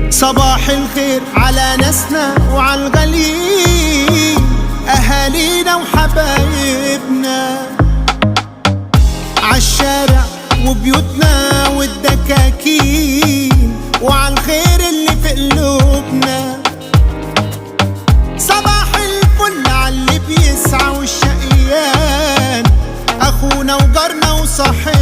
صباح الخير على ناسنا وعلى الغاليين، أهالينا وحبايبنا عالشارع وبيوتنا والدكاكين، وعلى الخير اللي في قلوبنا. صباح الفل عاللي بيسعى والشقيان، أخونا وجارنا وصاحبنا.